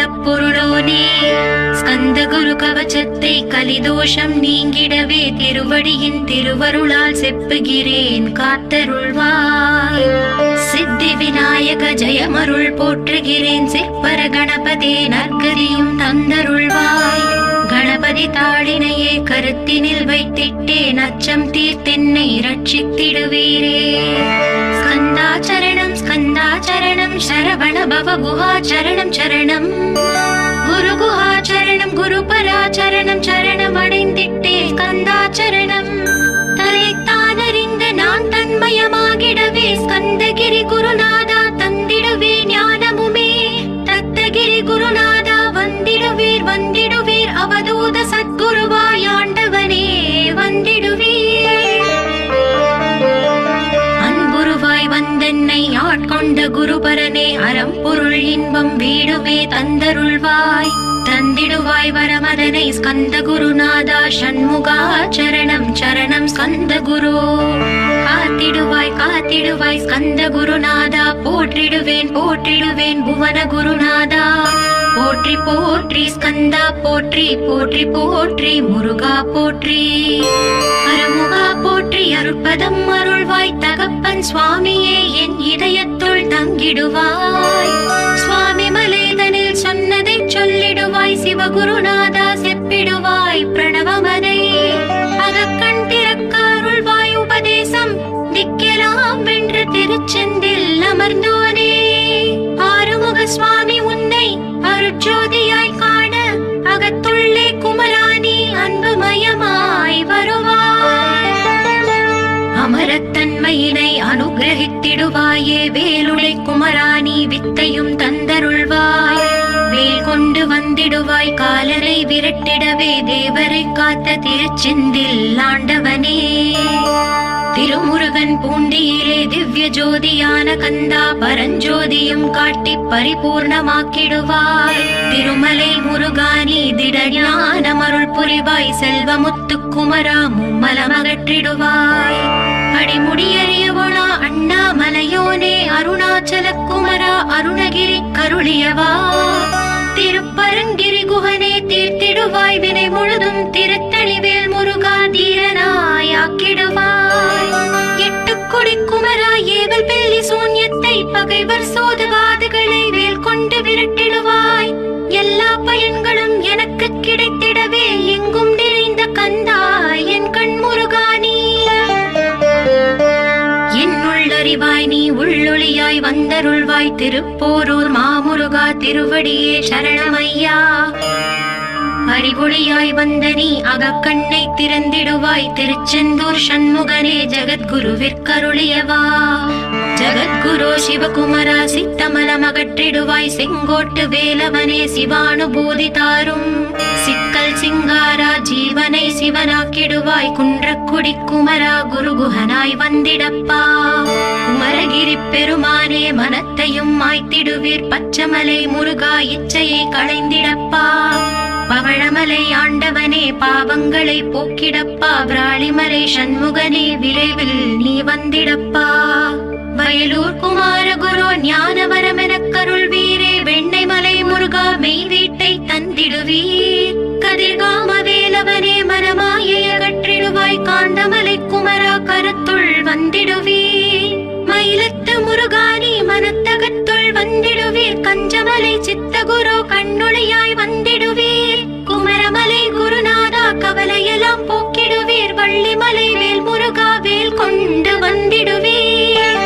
மூலப்பொருளோனே ஸ்கந்த குரு கவச்சத்தை கலிதோஷம் நீங்கிடவே திருவடியின் திருவருளால் செப்புகிறேன் காத்தருள்வாய். சித்தி விநாயக ஜெயமருள் போற்றுகிறேன் சிற்பர கணபதே நற்கதியும் தந்தருள்வாய். கணபதி தாளினையே கருத்தினில் வைத்திட்டேன் அச்சம் தீர்த்தென்னை ரட்சித்திடுவீரே. ஸ்கந்தாச்சரணம் ஸ்கந்தாச்சரணம் சரவண பவ குஹாச்சரணம் சரணம் குரு குஹாச்சரணம் குரு பராச்சரணம் சரணம் அடைந்திட்டே ஸ்கந்தாச்சரணம். தன்னைத்தானறிந்து நான் தன்மயமாகிடவே ஸ்கந்தகிரி குருநாதா தந்திடுவே ஞானமுமே. தத்தகிரி குருநாதா வந்திடுவீர் வந்திடுவீர் அவதூத சத்குருவாய் ஆண்டவனே வந்திடுவீர். அன்புருவாய் வந்தென்னை ஆட்கொண்ட குருபரனே அறம்பொருள் இன்பம் வீடுமே தந்தருள்வாய். தந்திடுவாய் வரமதனை ஸ்கந்த குருநாதா ஷண்முகா சரணம் சரணம் ஸ்கந்த குரு. காத்திடுவாய் காத்திடுவாய் ஸ்கந்த குருநாதா போற்றிடுவேன் போற்றிடுவேன் புவன குருநாதா. போற்றி போற்றி ஸ்கந்தா போற்றி போற்றி போற்றி முருகா போற்றி. அருமுகா போற்றி அருட்பதம் அருள்வாய் தகப்பன் சுவாமியே என் இதயத்துள் தங்கிடுவாய். சுவாமி மலேதனில் சொன்னதை சொல்லிடுவாய் சிவகுருநாதா செப்பிடுவாய் பிரணவமதை. அகக்கண் திறக்க அருள்வாய் உபதேசம் திக்கெல்லாம் வென்று திருச்செந்தில் அமர்ந்தோனே. ஆறுமுக சுவாமி உன்னை அருட்ஜோதியாய் காண அகத்துள்ளே குமராணி அன்புமயமாய் வருவாய். அமரத்தன்மையினை அனுகிரகித்திடுவாயே வேலுளை குமராணி வித்தையும் தந்தருள்வாய். வேல் கொண்டு வந்திடுவாய் காலரை விரட்டிடவே தேவரை காத்த திருச்செந்தில் ஆண்டவனே. திருமுருகன் பூண்டியிலே திவ்ய ஜோதியான கந்தா பரஞ்சோதியும் காட்டி பரிபூர்ணமாக்கிடுவாய். திருமலை முருகானி திடஞானம் அருள் புரிவாய் செல்வமுத்து குமரா மும்மலமகற்றிடுவாய். அடிமுடியறியவனா அண்ணாமலையோனே அருணாச்சல குமரா அருணகிரி கருளியவா. திருப்பரங்கிரி குகனே தீர்த்திடுவாய் வினை முழுதும் திருத்தணிவேல் முருகா தீரனாய் ஆக்கிடுவாய். எட்டுக்குடி குமரா ஏவல் பில்லி சூன்யத்தை பகைவர் சோதுவாதுகளை வேல் கொண்டு விரட்டிடுவாய். எல்லா பயன்களும் எனக்கு கிடைத்திடவே எங்கும் நிறைந்த கந்தா என் கண் முருகானி. என்னுள்ளறிவாய் நீ உள்ளொளியாய் வந்தருள்வாய் திருப்போரூர் மாமுருகா திருவடியே சரணமையா. அறிவொளியாய் வந்த நீ அகக்கண்ணை திறந்திடுவாய் திருச்செந்தூர் சண்முகனே ஜகத்குருவிற்கருளியவா. ஜகத்குரு சிவகுமரா சித்தமலமகற்றிடுவாய் செங்கோட்டு வேலவனே சிவானுபூதி தாரும். சிக்கல் சிங்காரா ஜீவனை சிவனாக்கிடுவாய் குன்றக்குடி குமரா குருகுஹனாய் வந்திடப்பா. குமரகிரி பெருமானே மனத்தையும் மாய்த்திடுவீர் பச்சமலை முருகா இச்சையை களைந்திடப்பா. பவழமலை ஆண்டவனே பாவங்களை போக்கிடப்பா. விராளிமலை சண்முகனே விரைவில் நீ வந்திடப்பா. வயலூர் குமார குரு ஞானவரமெனக் கருள்வீரே வெண்ணை மலை முருகா மெய் வீட்டை தந்திடுவீர். கதிர்காம வேலவனே மனமாயை அகற்றிடுவாய் காந்தமலை குமரா கருத்துள் வந்திடுவீர். மயிலத்து முருகானி மனத்தகத்துள் வந்திடுவீர். கஞ்சமலை சித்தகுரு கண்ணொளியாய் வந்திடுவீர். குமரமலை குருநாதா கவலையெல்லாம் போக்கிடுவீர். வள்ளிமலை வேல் முருகா வேல் கொண்டு வந்திடுவீர்.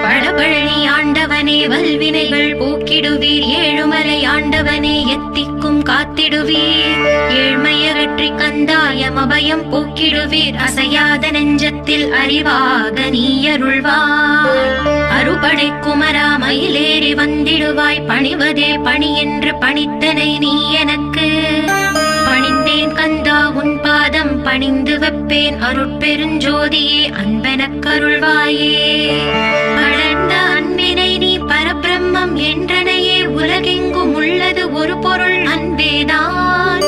பழபழனி ஆண்டவனே வல்வினைகள் போக்கிடுவீர். ஏழுமலை ஆண்டவனே எத்திக்கும் காத்திடுவீர். ஏழ்மையகற்றி கந்தாயம் அபயம் போக்கிடுவீர். அசையாத நெஞ்சத்தில் அறிவாக நீ அருள்வாய். அறுபடை குமரா மயிலேறி வந்திடுவாய். பணிவதே பணி என்று பணித்தனை நீ எனக்கு. பணிந்தேன் கந்தா உன் பாதம் பணிந்து வைப்பேன் அருட்பெருஞ்சோதியே அன்பெனக் கருள்வாயே. பழந்த அன்பினை நீ பரபிரம்மம் என்றனையே உலகெங்கும் உள்ளது ஒரு பொருள் அன்பேதான்.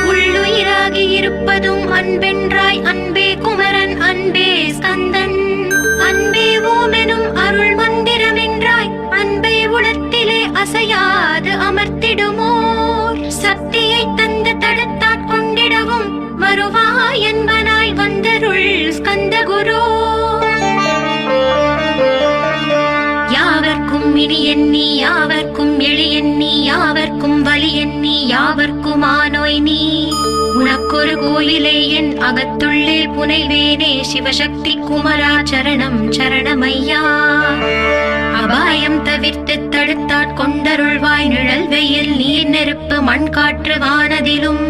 உள்ளுயிராகி இருப்பதும் அன்பென்றாய் அன்பே குமரன் அன்பே ஸ்கந்தன். அன்பே ஓமெனும் அருள் மந்திரம் என்றாய் அன்பே உளத்திலே அசையாது அமர்த்தி வருவாய் என்பனாய் வந்தருள் ஸ்கந்தகுரு. யாவர்க்கும் இனி எண்ணி யாவர்க்கும் எளி எண்ணி யாவர்க்கும் வலி எண்ணி யாவர்க்கும் ஆனோய் நீ. உனக்கொரு கோயிலே என் அகத்துள்ளே புனைவேனே சிவசக்தி குமரா சரணம் சரணமையா. அபாயம் தவிர்த்து தடுத்தாட்கொண்டருள்வாய் நிழல் வெயில் நீர் நெருப்பு மண் காற்று வானதிலும்.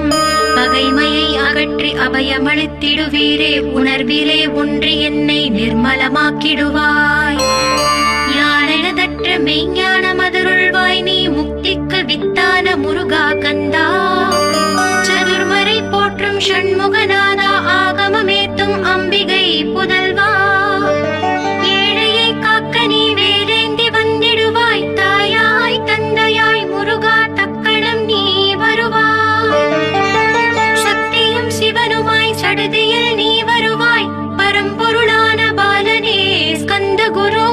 பகைமையை அகற்றி அபயமளித்திடுவீரே உணர்விலே ஒன்றி என்னை நிர்மலமாக்கிடுவாய். யாரெனதற்ற மெய்ஞான மதருள்வாய் நீ முக்திக்கு வித்தான முருகா கந்தா. சதுர்மறை போற்றும் ஷண்முகநாதா ஆகமமேத்தும் அம்பிகை புதல்வா. ஏழையை காக்க நீ வேலேந்தி வந்திடுவாய் தாயாய் தந்தையாய் முருகா தக்கணம் நீ வருவாய். சக்தியும் சிவனுமாய் சடுதியில் நீ வருவாய் பரம்பொருளான பாலனே ஸ்கந்தகுரு.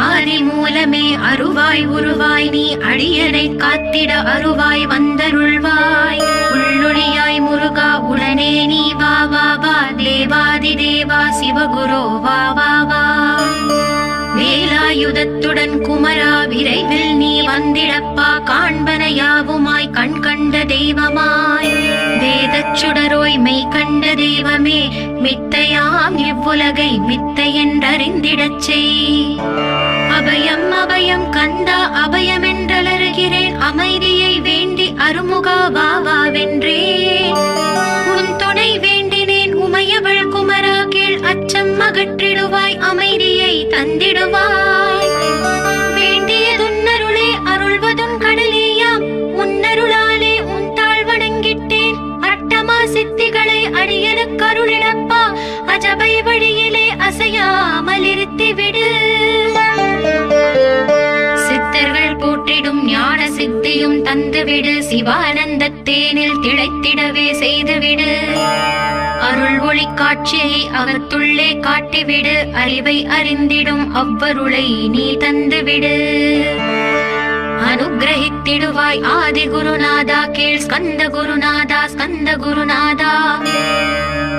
ஆதி மூலமே அருவாய் உருவாய் நீ அடியனை காத்திட அருவாய் வந்தருள்வாய். உள்ளொளியாய் முருகா உடனே நீ வா வா வா தேவாதி தேவா சிவகுரு வா வா வா. வேலாயுதத்துடன் குமரா விரைவில் நீ வந்திடப்பா காண்பன யாவுமாய் கண் கண்ட தெய்வமாய். வேதச் சுடரோய் மெய் கண்ட தெய்வமே மித்தையாம் இவ்வுலகை மித்தை என்றறிந்திடச் செய். அபயம் அபயம் கந்தா அபயம் என்றலறுகிறேன் அமைதியை வேண்டி அருமுகா வா வா வென்றேன். உன் துணை வேண்டினேன் உமையவள் குமரா கீழ் அச்சம் அகற்றிடுவாய் அமைதியை தந்திடுவாய். வேண்டியதுன்னருளே அருள்வதும் கடலேயாம் உன்னருளாலே உன் தாழ் வணங்கிட்டேன். அட்டமா சித்திகளை அடியனுக்கு அருளிடப்பா அஜபை வழியிலே அசையாமல் இருத்திவிடு. சித்தர்கள் போற்றிடும் ஞான சித்தியும் தந்துவிடு சிவானந்தத்தேனில் திளைத்திடவே செய்துவிடு. அருள் ஒளி காட்சியை அகத்துள்ளே காட்டிவிடு அறிவை அறிந்திடும் அவ்வருளை நீ தந்துவிடு. அனுகிரகித்திடுவாய் ஆதி குருநாதா கீழ் ஸ்கந்த குருநாதா ஸ்கந்த குருநாதா.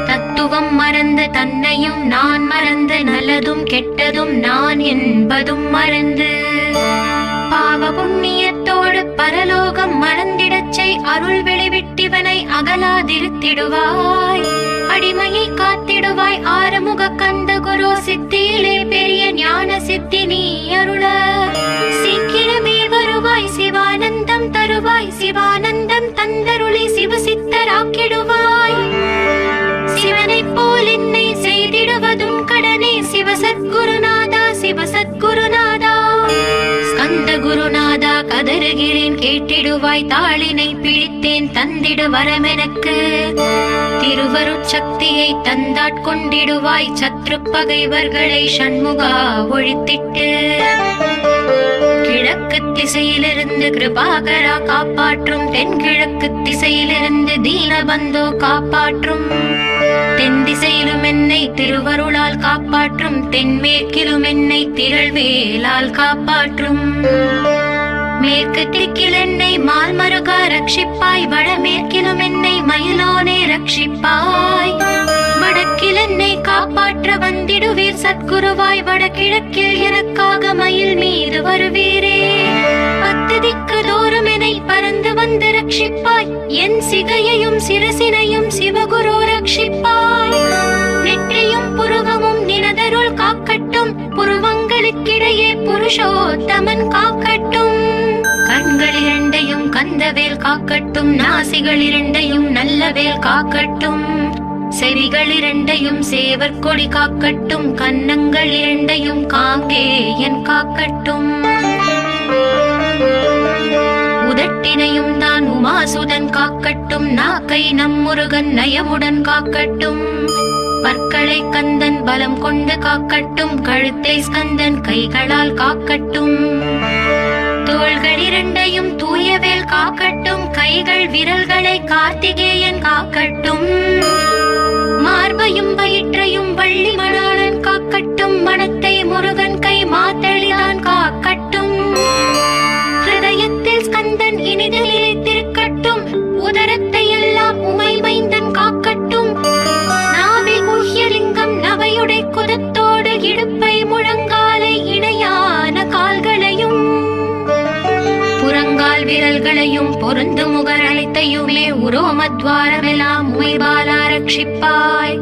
தத்துவம் மறந்து தன்னையும் நான் மறந்து நல்லதும் கெட்டதும் நான் என்பதும் மறந்து பாவ புண்ணியத்தோடு பரலோகம் மறந்திடச் செய் அருள் வெளிவிட்டிவனை அகலாதிருத்திடுவாய். அடிமையை காத்திடுவாய் ஆறுமுக கந்த குரு சித்தியிலே பெரிய ஞான சித்தி நீ அருள. சீக்கிரமே வருவாய் சிவானந்தம் தருவாய் சிவானந்தம் தந்தருளி சிவசித்தராக்கிடுவாய். சிவனை போல் என்னை செய்திடுவதும் கடனே சிவசத்குருநாதா சிவசத்குருநாதா. ஸ்கந்த குருநாதா கதறுகிறேன் கேட்டிடுவாய் தாளினை பிடித்தேன் தந்திடு வரமெனக்கு. திருவருட்சக்தியை தந்தாட்கொண்டிடுவாய் சத்ரு பகைவர்களை ஷண்முகா ஒழித்திட்டு. கிழக்கு திசையிலிருந்து கிருபாகரா காப்பாற்றும் தென்கிழக்கு திசையிலிருந்து தீனபந்தோ காப்பாற்றும். தென் திசையிலும் என்னை திருவருளால் காப்பாற்றும் தென்மேற்கிலும் என்னை திரள்வேலால் காப்பாற்றும். மேற்கு திக்கில் என்னை மால்மருகா ரட்சிப்பாய் வடமேற்கிலும் என்னை மயிலோனே ரட்சிப்பாய். வடக்கில் என்னை காப்பாற்ற வந்திடுவீர் சத்குருவாய் வடகிழக்கில் எனக்காக மயில் மீது வருவீரே. பத்து திக்கு தோறும் என்னை பறந்து வந்து ரட்சிப்பாய் என் சிகையையும் சிரசினையும் சிவகுரு ரட்சிப்பாய். நெற்றியும் புருவமும் நினதருள் காக்கட்டும் புருவங்களுக்கிடையே புருஷோத்தமன் காக்கட்டும். கண்கள் இரண்டையும் கந்தவேல் காக்கட்டும் நாசிகள் இரண்டையும் நல்லவேல் காக்கட்டும். செவிகள் இரண்டையும் சேவற்கொடி காக்கட்டும் கன்னங்கள் இரண்டையும் காங்கேயன் காக்கட்டும். உதட்டினையும் தான் உமாசுதன் காக்கட்டும் நாக்கை நம் முருகன் நயமுடன் காக்கட்டும். பற்களை கந்தன் பலம் கொண்டு காக்கட்டும் கழுத்தை ஸ்கந்தன் கைகளால் காக்கட்டும். தோள்கள் இரண்டையும் தூயவேல் காக்கட்டும் கைகள் விரல்களை கார்த்திகேயன் காக்கட்டும். மார்பையும் வயிற்றையும் வள்ளி மணாளன் காக்கட்டும் மனத்தை முருகன் கை மாத்தளிதான் காக்கட்டும். ஹிருதயத்தில் ஸ்கந்தன் இனிதில் நிலைத்திருக்கட்டும் உதரத்தை எல்லாம் உமை மைந்தன் காக்க பொருந்து முகர் அனைத்தையுமே உரோமத்வாரமெல்லாம் உமைபாலா ரட்சிப்பாய்.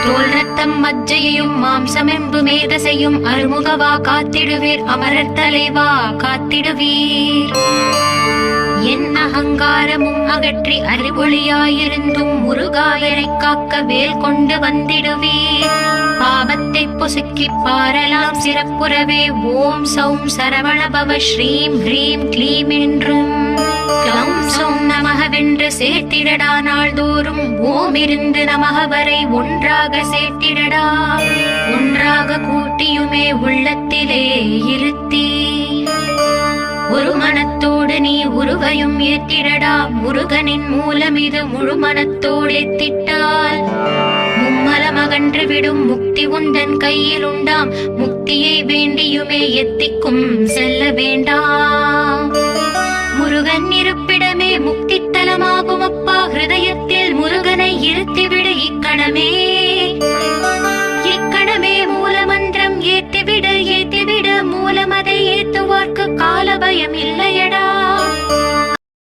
தோல் ரத்தம் மஜ்ஜையையும் மாம்சமெம்பு மேதசையும் அருமுகவா காத்திடுவீர், அமரர் தலைவா காத்திடுவீர். என் அகங்காரமும் அகற்றி அறிவொளியாயிருந்தும் முருகாயனைக் காக்க வேல் கொண்டு வந்திடுவீர். பாபத்தை பொசுக்கி பாரலாம் சிறப்புறவே ஓம் சௌம் சரவணபவ ஸ்ரீம் ஹ்ரீம் க்ளீம் என்றும் க்ளௌம் சௌம் நமகவென்று சேர்த்திடடா. நாள்தோறும் ஓம் இருந்து நமக வரை ஒன்றாக சேர்த்திடடா. ஒன்றாக கூட்டியுமே உள்ளத்திலே இருத்தி ஒரு மனத்தோடு நீ உருவையும் ஏற்றிடடா. முருகனின் மூலம் இது முழு மனத்தோடு ஏத்திட்டால் மும்மலமகன்று விடும் முக்தி உந்தன் கையில் உண்டாம். முக்தியை வேண்டியுமே எத்திக்கும் செல்ல வேண்டாம். முருகன் இருப்பிடமே முக்தி தலமாகும் அப்பா. ஹிருதயத்தில் முருகனை இருத்திவிடு இக்கணமே. இக்கணமே மூலமந்திரம் ஏத்திவிடு ஏத்திவிடு. மூலமதை ஏத்துவார்க்கு கால பயம் இல்லையடா.